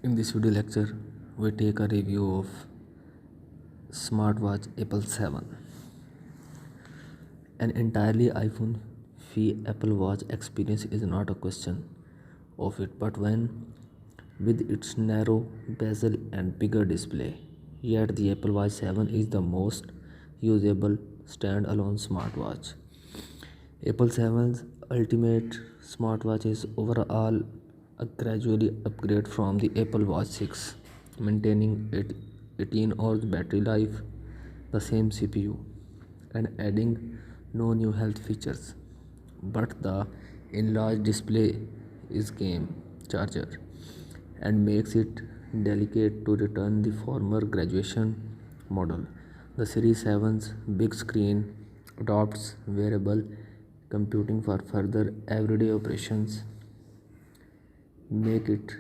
In this video lecture, we take a review of Smartwatch Apple 7. An entirely iPhone free Apple Watch experience is not a question of it, but when with its narrow bezel and bigger display. Yet the Apple Watch 7 is the most usable standalone smartwatch. Apple 7's ultimate smartwatch is overall a gradually upgrade from the Apple Watch 6, maintaining 18 hours battery life, the same CPU, and adding no new health features. But the enlarged display is game changer and makes it delicate to return the former graduation model. The Series 7's big screen adopts wearable computing for further everyday operations, make it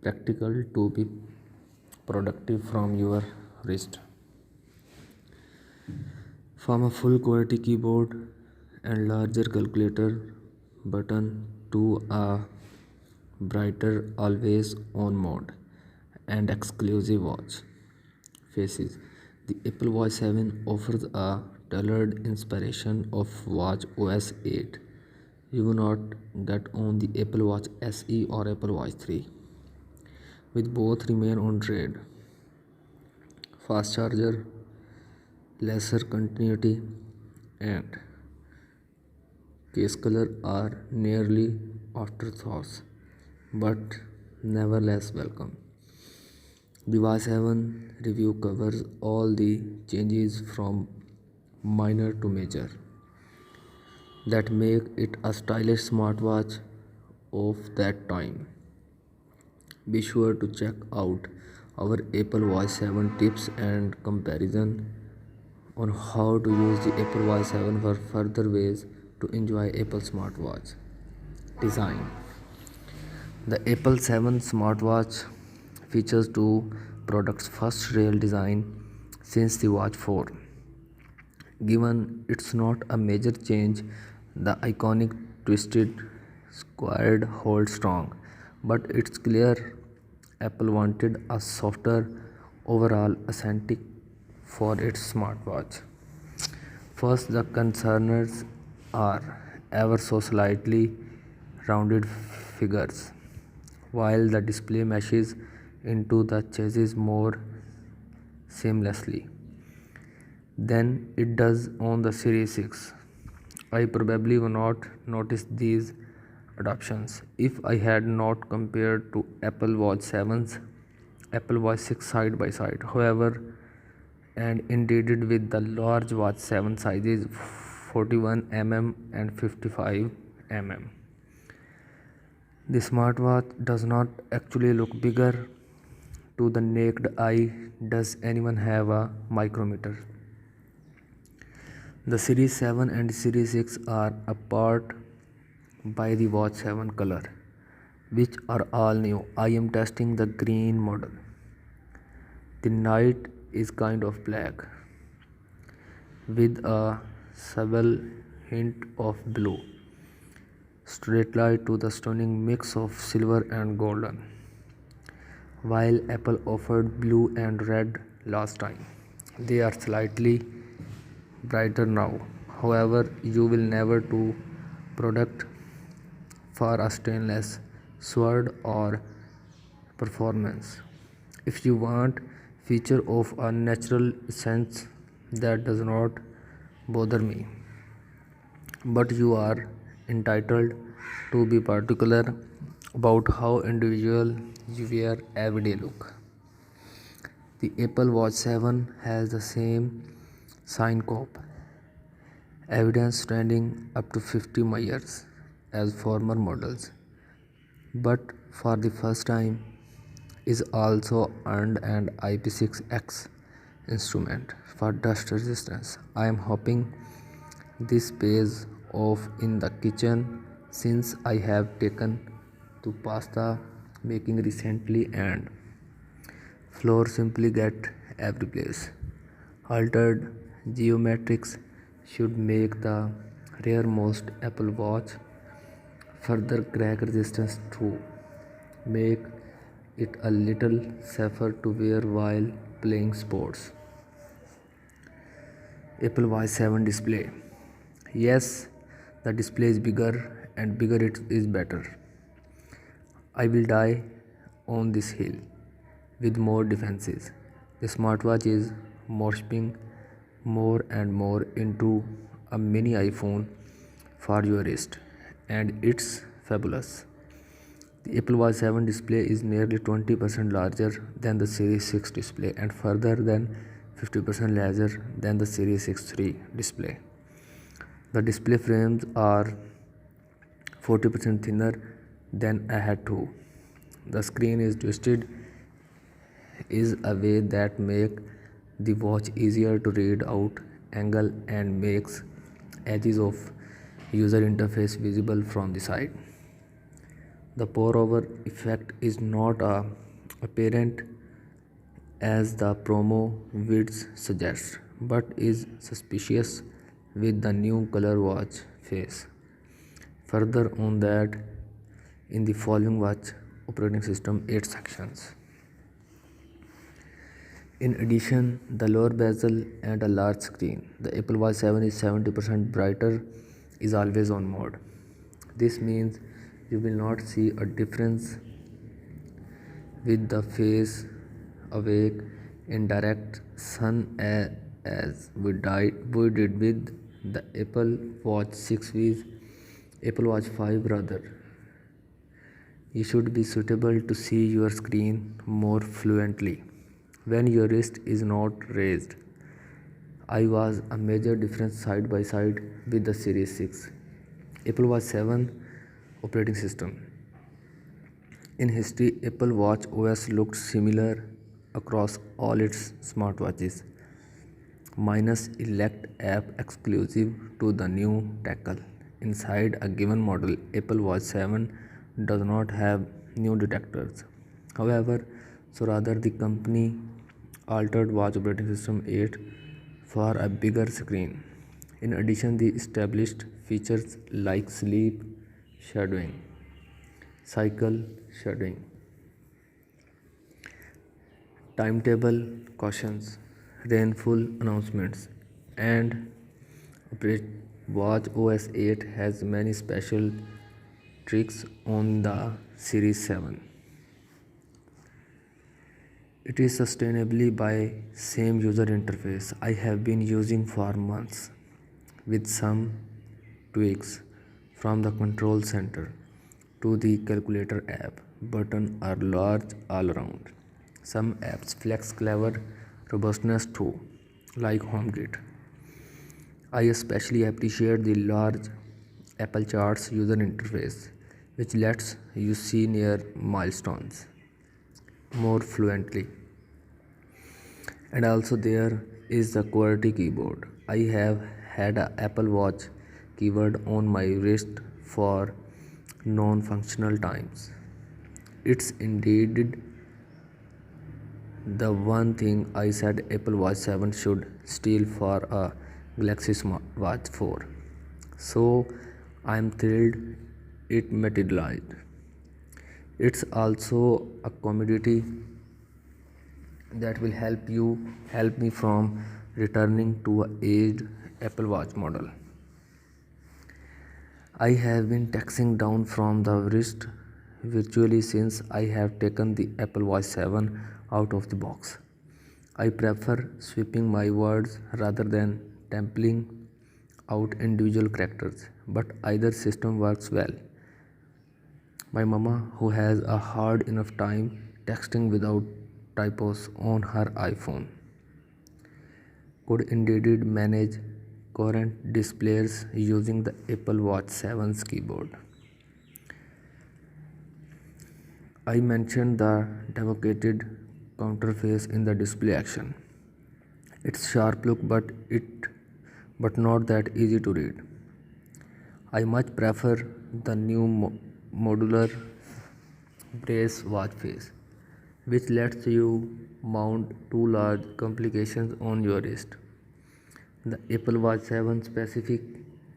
practical to be productive from your wrist. From a full quality keyboard and larger calculator button to a brighter always on mode and exclusive watch faces, the Apple Watch 7 offers a tailored inspiration of Watch OS 8 you will not get on the Apple Watch SE or Apple Watch 3, with both remain on trade. Fast charger, lesser continuity, and case color are nearly afterthoughts, but never less welcome. The Watch 7 review covers all the changes from minor to major that make it a stylish smartwatch of that time. Be sure to check out our Apple Watch 7 tips and comparison on how to use the Apple Watch 7 for further ways to enjoy Apple smartwatch. Design. The Apple 7 smartwatch features two products' first real design since the Watch 4. Given it's not a major change, the iconic twisted squared holds strong, but it's clear Apple wanted a softer overall aesthetic for its smartwatch. First, the concerns are ever so slightly rounded figures, while the display meshes into the chassis more seamlessly than it does on the Series 6. I probably would not notice these adoptions if I had not compared to Apple Watch 7's Apple Watch 6 side by side. However, and indeed with the large Watch 7 sizes 41 mm and 55 mm. The smartwatch does not actually look bigger to the naked eye. Does anyone have a micrometer? The Series 7 and Series 6 are apart by the Watch 7 color, which are all new. I am testing the green model. The night is kind of black with a subtle hint of blue, straight light to the stunning mix of silver and golden. While Apple offered blue and red last time, they are slightly brighter now. However, you will never do product for a stainless sword or performance. If you want feature of a natural sense, that does not bother me, but you are entitled to be particular about how individual you wear everyday look. The Apple Watch 7 has the same sign cop evidence standing up to 50 years as former models, but for the first time is also earned an IP6X instrument for dust resistance. I am hoping this pays off in the kitchen since I have taken to pasta making recently and flour simply get every place. Altered geometrics should make the rearmost Apple Watch further crack resistance to make it a little safer to wear while playing sports. Apple Watch 7 display. Yes, the display is bigger and bigger it is better. I will die on this hill with more defenses. The smartwatch is morphing more and more into a mini iPhone for your wrist, and it's fabulous. The Apple Watch 7 display is nearly 20% larger than the Series 6 display and further than 50% larger than the Series 6 III display. The display frames are 40% thinner than I had to. The screen is twisted is a way that make the watch easier to read out angle and makes edges of user interface visible from the side. The pour over effect is not apparent as the promo vids suggest, but is suspicious with the new color watch face. Further on that, in the following watch operating system 8 sections. In addition, the lower bezel and a large screen. The Apple Watch 7 is 70% brighter is always on mode. This means you will not see a difference with the face awake in direct sun as we did with the Apple Watch 6 with Apple Watch 5 rather. You should be suitable to see your screen more fluently when your wrist is not raised. I was a major difference side by side with the Series 6. Apple Watch 7 operating system. In history, Apple Watch OS looked similar across all its smartwatches, minus elect app exclusive to the new tackle. Inside a given model, Apple Watch 7 does not have new detectors. However, so rather the company altered watch operating system 8 for a bigger screen. In addition, the established features like sleep shadowing, cycle shadowing, timetable cautions, rainfall announcements, and watch OS 8 has many special tricks on the Series 7. It is sustainably by same user interface I have been using for months with some tweaks from the control center to the calculator app. Buttons are large all around. Some apps flex clever robustness too, like HomeKit. I especially appreciate the large Apple Charts user interface, which lets you see near milestones more fluently. And also there is the QWERTY keyboard. I have had an Apple Watch keyboard on my wrist for non-functional times. It's indeed the one thing I said Apple Watch 7 should steal for a Galaxy Watch 4. So I am thrilled it materialized. It's also a commodity that will help me from returning to a aged Apple Watch model. I have been texting down from the wrist virtually since I have taken the Apple Watch 7 out of the box. I prefer sweeping my words rather than templing out individual characters, but either system works well. My mama, who has a hard enough time texting without typos on her iPhone, could indeed manage current displays using the Apple Watch 7's keyboard. I mentioned the devocated counterface in the display action. It's sharp look but not that easy to read. I much prefer the new modular brace watch face, which lets you mount two large complications on your wrist. The Apple Watch 7 specific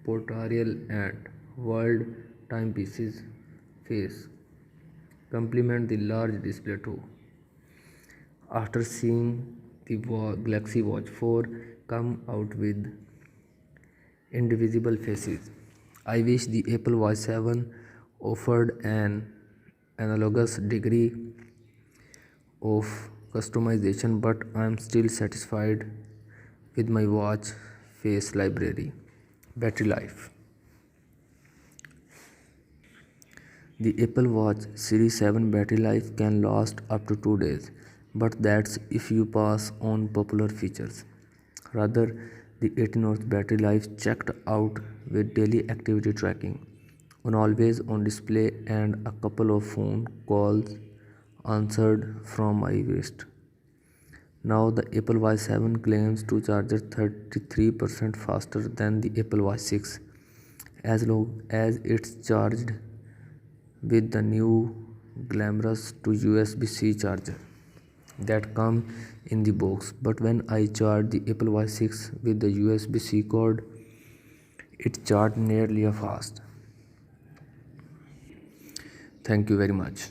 portarial and world timepieces face complement the large display too. After seeing the Galaxy Watch 4 come out with indivisible faces, I wish the Apple Watch 7 offered an analogous degree of customization, but I'm still satisfied with my watch face library. Battery life. The Apple Watch Series 7 battery life can last up to 2 days, but that's if you pass on popular features. Rather, the 18 hours battery life checked out with daily activity tracking, on always on display, and a couple of phone calls answered from my wrist. Now, the Apple Watch 7 claims to charge 33% faster than the Apple Watch 6 as long as it's charged with the new glamorous to USB-C charger that come in the box. But when I charged the Apple Watch 6 with the USB-C cord, it charged nearly as fast. Thank you very much.